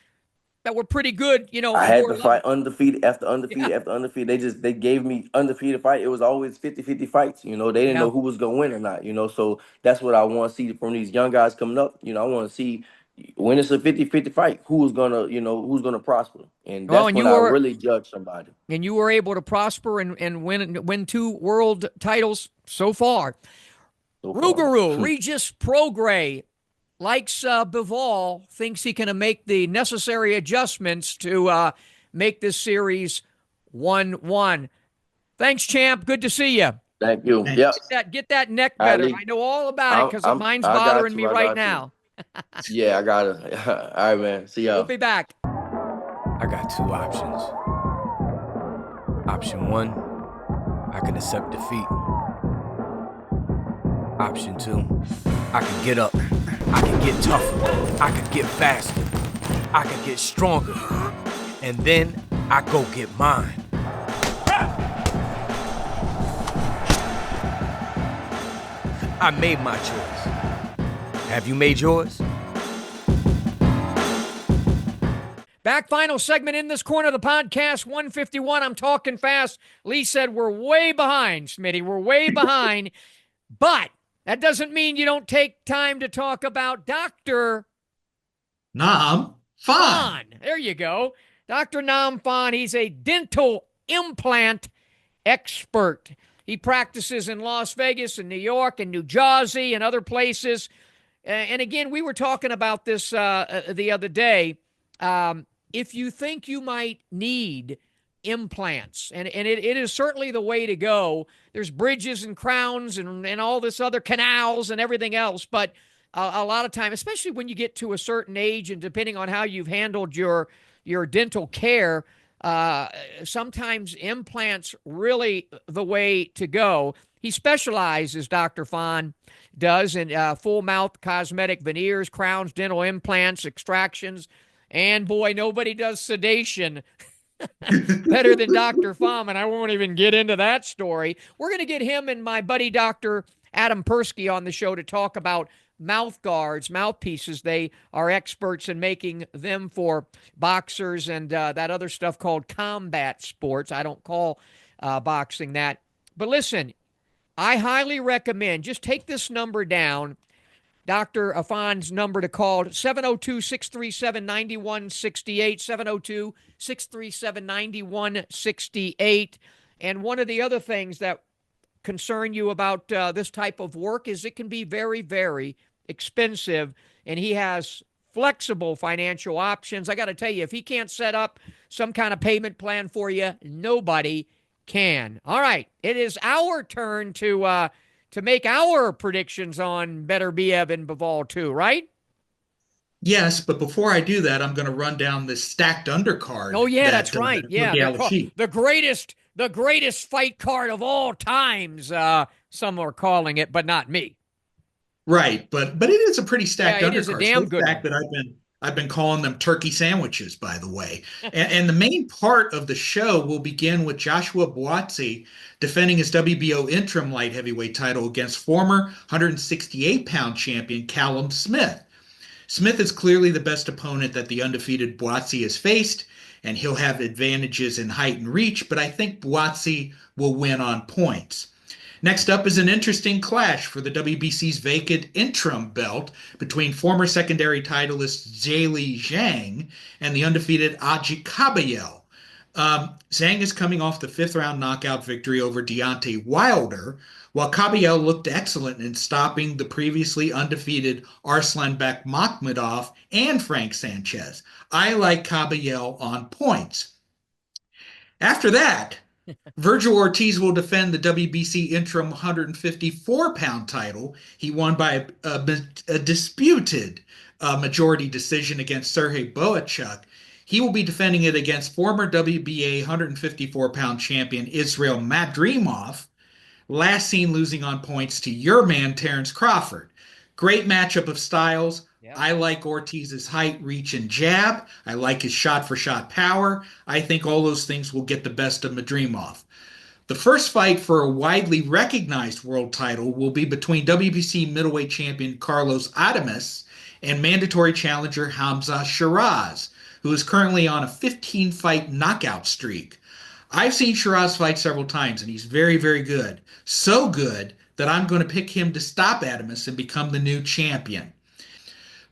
that were pretty good, I at had your to level. fight undefeated after Yeah, undefeated after undefeated. They gave me undefeated fight. It was always 50-50 fights. They didn't yeah. know who was gonna win or not. So that's what I want to see from these young guys coming up. I want to see when it's a 50-50 fight, who's gonna prosper. And Well, that's when I really judge somebody. and you were able to prosper and win 2 world titles so far. So far. Rougarou, Regis Prograis, likes Bivol, thinks he can make the necessary adjustments to make this series 1-1. Thanks, champ. Good to see you. Thank you. Yep. Thanks. Get that neck All right, better. Lee. I know all about it because mine's I got bothering me you. I right got you. now. Yeah, I got it. All right, man. See We'll y'all. be back. I got two options. Option one, I can accept defeat. Option two, I can get up. I can get tougher. I can get faster. I can get stronger. And then I go get mine. I made my choice. Have you made yours? Back final segment in this corner of the podcast, 151. I'm talking fast. Lee said we're way behind, Smitty. We're way behind. But that doesn't mean you don't take time to talk about Dr. Nam Fan. There you go. Dr. Nam Fan. He's a dental implant expert. He practices in Las Vegas and New York and New Jersey and other places. And again, we were talking about this the other day. If you think you might need implants, and it is certainly the way to go. There's bridges and crowns and all this other canals and everything else. But a lot of time, especially when you get to a certain age and depending on how you've handled your dental care, sometimes implants really the way to go. He specializes, Dr. Fan does, in full mouth cosmetic veneers, crowns, dental implants, extractions, and boy, nobody does sedation better than Dr. Fan, and I won't even get into that story. We're going to get him and my buddy Dr. Adam Persky on the show to talk about mouth guards, mouthpieces. They are experts in making them for boxers and that other stuff called combat sports. I don't call boxing that. But listen, I highly recommend, just take this number down, Dr. Fan's number to call, 702-637-9168, 702-637-9168. And one of the other things that concern you about this type of work is it can be very, very expensive, and he has flexible financial options. I got to tell you, if he can't set up some kind of payment plan for you, nobody can. All right, it is our turn to make our predictions on Beterbiev and Bivol too, right? Yes, but before I do that, I'm going to run down the stacked undercard. Oh yeah, that, that's right. Yeah, the greatest fight card of all times. Some are calling it, but not me. Right, but it is a pretty stacked Yeah, undercard. it is a damn so good stacked one. that I've been calling them turkey sandwiches, by the way. And the main part of the show will begin with Joshua Buatsi defending his WBO interim light heavyweight title against former 168-pound champion Callum Smith. Smith is clearly the best opponent that the undefeated Buatsi has faced, and he'll have advantages in height and reach, but I think Buatsi will win on points. Next up is an interesting clash for the WBC's vacant interim belt between former secondary titleist Zheli Zhang and the undefeated Aji Kabayel. Zhang is coming off the fifth-round knockout victory over Deontay Wilder, while Kabayel looked excellent in stopping the previously undefeated Arslanbek Makhmudov and Frank Sanchez. I like Kabayel on points. After that, Virgil Ortiz will defend the WBC interim 154-pound title. He won by a disputed majority decision against Sergey Boachuk. He will be defending it against former WBA 154-pound champion Israel Madrimov, last seen losing on points to your man Terrence Crawford. Great matchup of styles. Yep. I like Ortiz's height, reach, and jab. I like his shot-for-shot power. I think all those things will get the best of Madrimov. The first fight for a widely recognized world title will be between WBC middleweight champion Carlos Adames and mandatory challenger Hamza Shiraz, who is currently on a 15-fight knockout streak. I've seen Shiraz fight several times, and he's very, very good. So good that I'm going to pick him to stop Adames and become the new champion.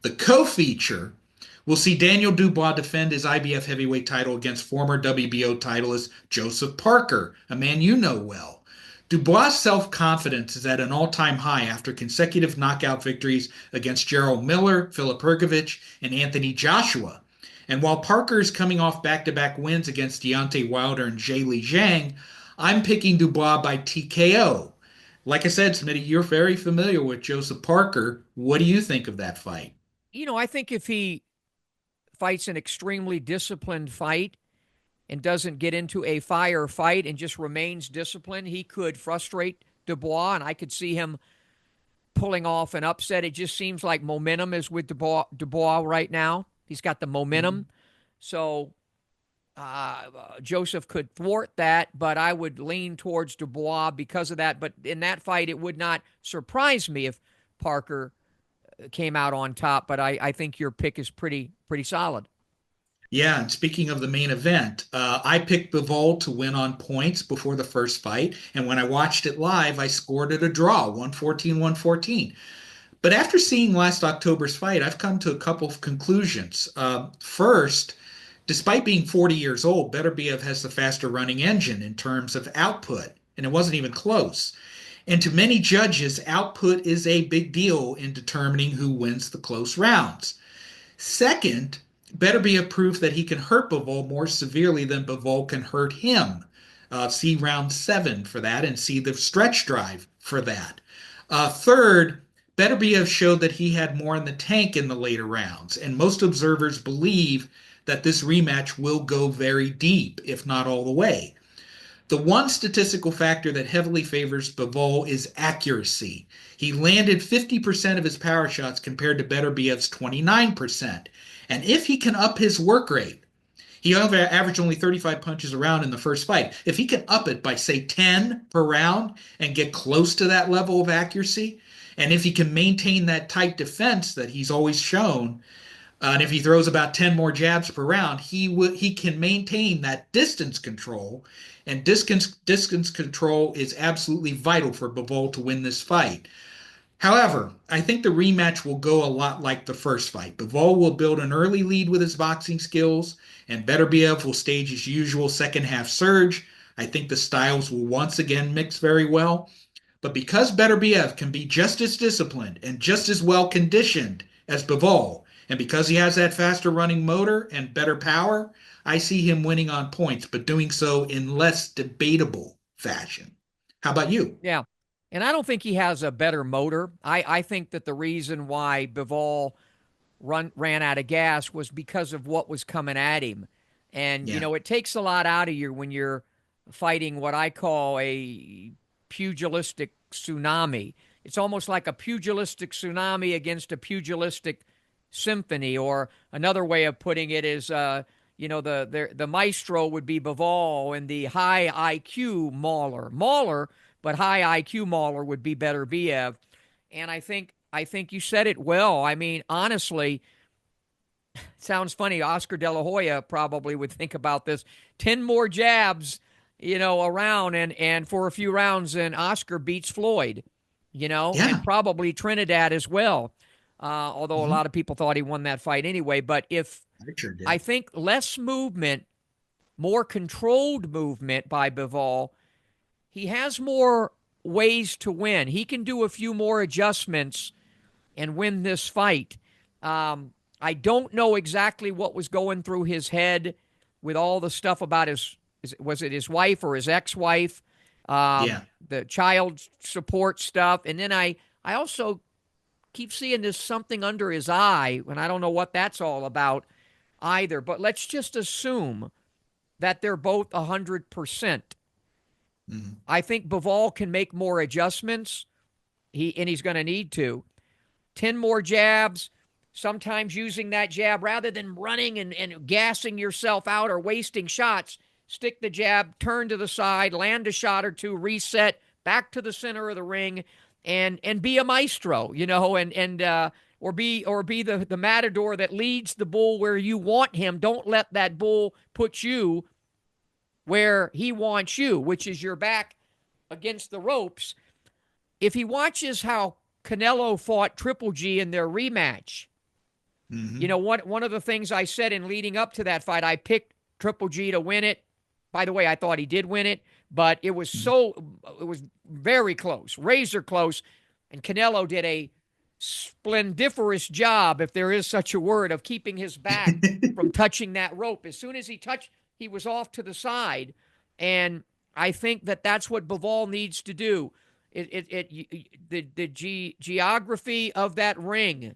The co-feature will see Daniel Dubois defend his IBF heavyweight title against former WBO titleist Joseph Parker, a man you know well. Dubois' self-confidence is at an all-time high after consecutive knockout victories against Gerald Miller, Filip Hrgovic, and Anthony Joshua. And while Parker is coming off back-to-back wins against Deontay Wilder and Zheli Zhang, I'm picking Dubois by TKO. Like I said, Smitty, you're very familiar with Joseph Parker. What do you think of that fight? I think if he fights an extremely disciplined fight and doesn't get into a fire fight and just remains disciplined, he could frustrate Dubois, and I could see him pulling off an upset. It just seems like momentum is with Dubois right now. He's got the momentum. Mhm. So Joseph could thwart that, but I would lean towards Dubois because of that. But in that fight, it would not surprise me if Parker came out on top. But I think your pick is pretty solid. Yeah, and speaking of the main event, I picked Bivol to win on points before the first fight, and when I watched it live, I scored it a draw, 114, 114. But after seeing last October's fight, I've come to a couple of conclusions. First, despite being 40 years old, Beterbiev has the faster running engine in terms of output, and it wasn't even close. And to many judges, output is a big deal in determining who wins the close rounds. Second, Beterbiev proved that he can hurt Bivol more severely than Bivol can hurt him. See round 7 for that, and see the stretch drive for that. Third, Beterbiev showed that he had more in the tank in the later rounds, and most observers believe that this rematch will go very deep, if not all the way. The one statistical factor that heavily favors Bivol is accuracy. He landed 50% of his power shots compared to Beterbiev's 29%. And if he can up his work rate, he averaged only 35 punches a round in the first fight. If he can up it by, say, 10 per round and get close to that level of accuracy, and if he can maintain that tight defense that he's always shown, and if he throws about 10 more jabs per round, he can maintain that distance control. And distance control is absolutely vital for Bivol to win this fight. However, I think the rematch will go a lot like the first fight. Bivol will build an early lead with his boxing skills, and Beterbiev will stage his usual second half surge. I think the styles will once again mix very well. But because Beterbiev can be just as disciplined and just as well conditioned as Bivol, and because he has that faster running motor and better power, I see him winning on points, but doing so in less debatable fashion. How about you? Yeah. And I don't think he has a better motor. I think that the reason why Bivol ran out of gas was because of what was coming at him. And, Yeah. it takes a lot out of you when you're fighting what I call a pugilistic tsunami. It's almost like a pugilistic tsunami against a pugilistic symphony, or another way of putting it is, the maestro would be Bivol, and the high IQ Mauler, but high IQ Mauler would be Beterbiev. And I think you said it well. I mean, honestly, it sounds funny. Oscar De La Hoya probably would think about this. 10 more jabs, around and for a few rounds, and Oscar beats Floyd, and Yeah. probably Trinidad as well. Although a Mhm. lot of people thought he won that fight anyway. But I sure I did. think less movement, more controlled movement by Bivol, he has more ways to win. He can do a few more adjustments and win this fight. I don't know exactly what was going through his head with all the stuff about was it his wife or his ex-wife, Yeah. the child support stuff, and then I also keep seeing this something under his eye, and I don't know what that's all about either. But let's just assume that they're both 100%. Mhm. I think Bivol can make more adjustments. He's going to need to. 10 more jabs, sometimes using that jab rather than running and gassing yourself out or wasting shots. Stick the jab, turn to the side, land a shot or two, reset, back to the center of the ring, and be a maestro, or be the matador that leads the bull where you want him. Don't let that bull put you where he wants you, which is your back against the ropes. If he watches how Canelo fought Triple G in their rematch, Mhm. one of the things I said in leading up to that fight, I picked Triple G to win it. By the way, I thought he did win it, but it was very close, razor close, and Canelo did a splendiferous job, if there is such a word, of keeping his back from touching that rope. As soon as he touched, he was off to the side, and I think that that's what Bivol needs to do. the geography of that ring,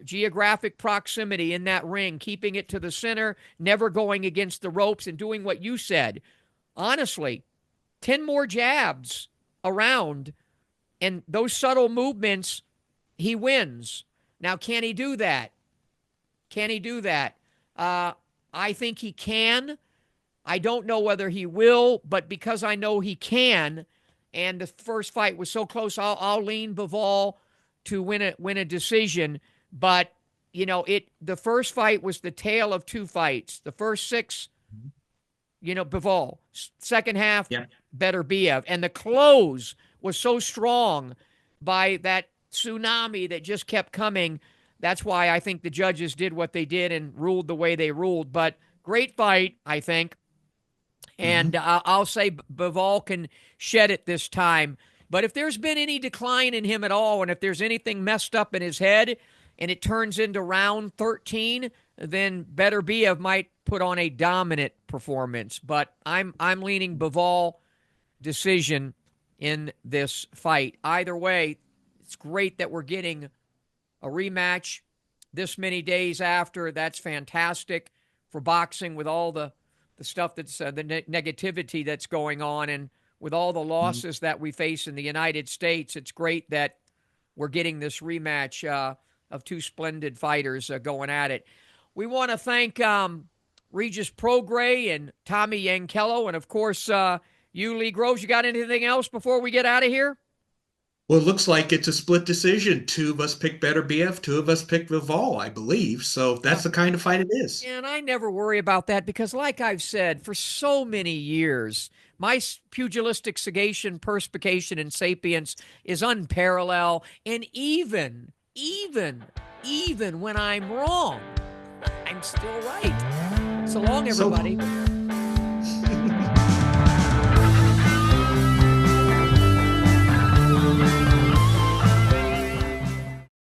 geographic proximity in that ring, keeping it to the center, never going against the ropes, and doing what you said. Honestly, 10 more jabs around, and those subtle movements, he wins. Now, can he do that? Can he do that? I think he can. I don't know whether he will, but because I know he can, and the first fight was so close, I'll lean Bivol to win a decision. But the first fight was the tale of two fights. The first six, Bivol. Second half, Yeah. Beterbiev, and the close was so strong by that tsunami that just kept coming. That's why I think the judges did what they did and ruled the way they ruled. But great fight, I think. And I'll say Bivol can shed it this time. But if there's been any decline in him at all, and if there's anything messed up in his head, and it turns into round 13, then Beterbiev might put on a dominant performance. But I'm leaning Bivol decision in this fight. Either way, it's great that we're getting a rematch this many days after. That's fantastic for boxing, with all the stuff that's the negativity that's going on, and with all the losses that we face in the United States. It's great that we're getting this rematch of two splendid fighters going at it. We want to thank Regis Prograis and Tommy Yankello, and of course you, Lee Groves. You got anything else before we get out of here? Well, it looks like it's a split decision. Two of us pick Beterbiev, two of us pick Bivol, I believe. So that's the kind of fight it is. And I never worry about that because, like I've said, for so many years, my pugilistic sagacity, perspication, and sapience is unparalleled. And even when I'm wrong, I'm still right. So long, everybody.